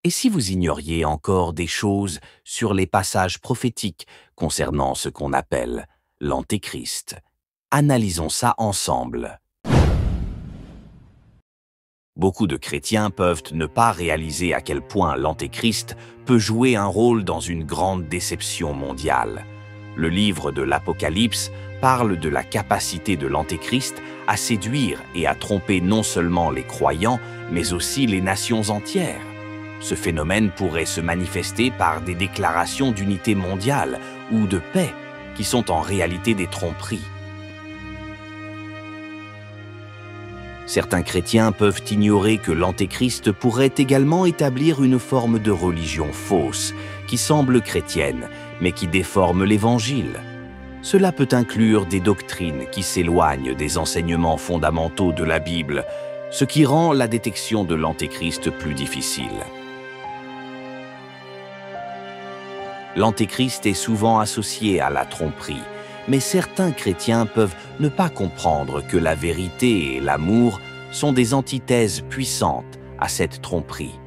Et si vous ignoriez encore des choses sur les passages prophétiques concernant ce qu'on appelle l'Antéchrist? Analysons ça ensemble. Beaucoup de chrétiens peuvent ne pas réaliser à quel point l'Antéchrist peut jouer un rôle dans une grande déception mondiale. Le livre de l'Apocalypse parle de la capacité de l'Antéchrist à séduire et à tromper non seulement les croyants, mais aussi les nations entières. Ce phénomène pourrait se manifester par des déclarations d'unité mondiale ou de paix, qui sont en réalité des tromperies. Certains chrétiens peuvent ignorer que l'Antéchrist pourrait également établir une forme de religion fausse, qui semble chrétienne, mais qui déforme l'Évangile. Cela peut inclure des doctrines qui s'éloignent des enseignements fondamentaux de la Bible, ce qui rend la détection de l'Antéchrist plus difficile. L'Antéchrist est souvent associé à la tromperie, mais certains chrétiens peuvent ne pas comprendre que la vérité et l'amour sont des antithèses puissantes à cette tromperie.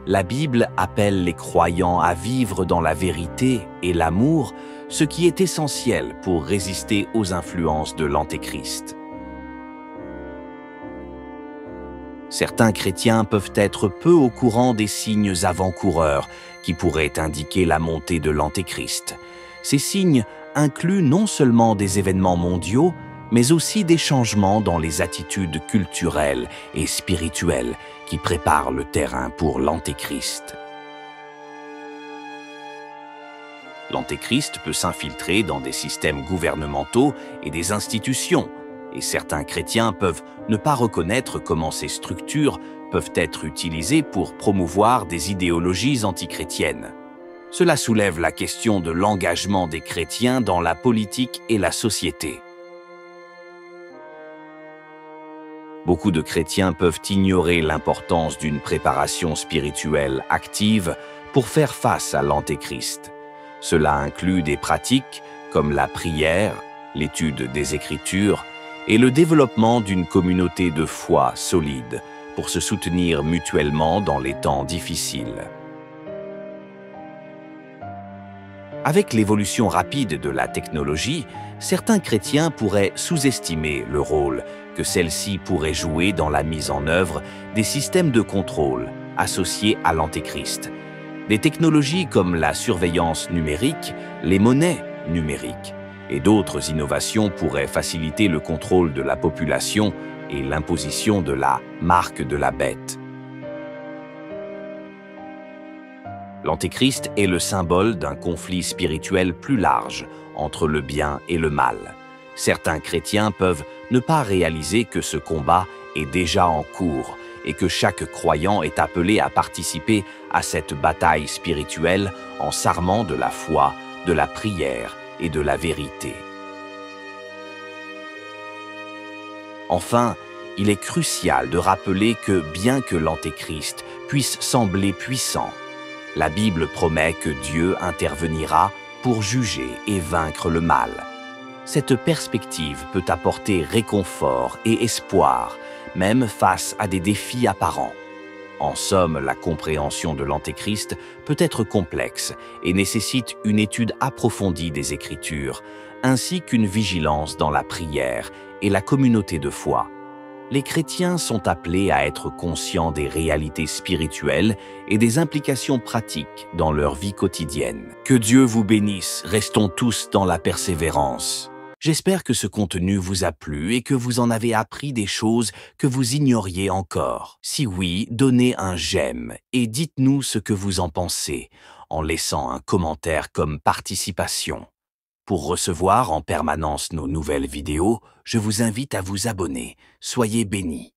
La Bible appelle les croyants à vivre dans la vérité et l'amour, ce qui est essentiel pour résister aux influences de l'Antéchrist. Certains chrétiens peuvent être peu au courant des signes avant-coureurs qui pourraient indiquer la montée de l'Antéchrist. Ces signes incluent non seulement des événements mondiaux, mais aussi des changements dans les attitudes culturelles et spirituelles qui préparent le terrain pour l'Antéchrist. L'Antéchrist peut s'infiltrer dans des systèmes gouvernementaux et des institutions, et certains chrétiens peuvent ne pas reconnaître comment ces structures peuvent être utilisées pour promouvoir des idéologies antichrétiennes. Cela soulève la question de l'engagement des chrétiens dans la politique et la société. Beaucoup de chrétiens peuvent ignorer l'importance d'une préparation spirituelle active pour faire face à l'Antéchrist. Cela inclut des pratiques comme la prière, l'étude des Écritures et le développement d'une communauté de foi solide pour se soutenir mutuellement dans les temps difficiles. Avec l'évolution rapide de la technologie, certains chrétiens pourraient sous-estimer le rôle que celle-ci pourrait jouer dans la mise en œuvre des systèmes de contrôle associés à l'Antéchrist. Des technologies comme la surveillance numérique, les monnaies numériques et d'autres innovations pourraient faciliter le contrôle de la population et l'imposition de la marque de la bête. L'Antéchrist est le symbole d'un conflit spirituel plus large entre le bien et le mal. Certains chrétiens peuvent ne pas réaliser que ce combat est déjà en cours et que chaque croyant est appelé à participer à cette bataille spirituelle en s'armant de la foi, de la prière et de la vérité. Enfin, il est crucial de rappeler que bien que l'Antéchrist puisse sembler puissant, la Bible promet que Dieu intervenira pour juger et vaincre le mal. Cette perspective peut apporter réconfort et espoir, même face à des défis apparents. En somme, la compréhension de l'Antéchrist peut être complexe et nécessite une étude approfondie des Écritures, ainsi qu'une vigilance dans la prière et la communauté de foi. Les chrétiens sont appelés à être conscients des réalités spirituelles et des implications pratiques dans leur vie quotidienne. Que Dieu vous bénisse, restons tous dans la persévérance. J'espère que ce contenu vous a plu et que vous en avez appris des choses que vous ignoriez encore. Si oui, donnez un j'aime et dites-nous ce que vous en pensez en laissant un commentaire comme participation. Pour recevoir en permanence nos nouvelles vidéos, je vous invite à vous abonner. Soyez bénis.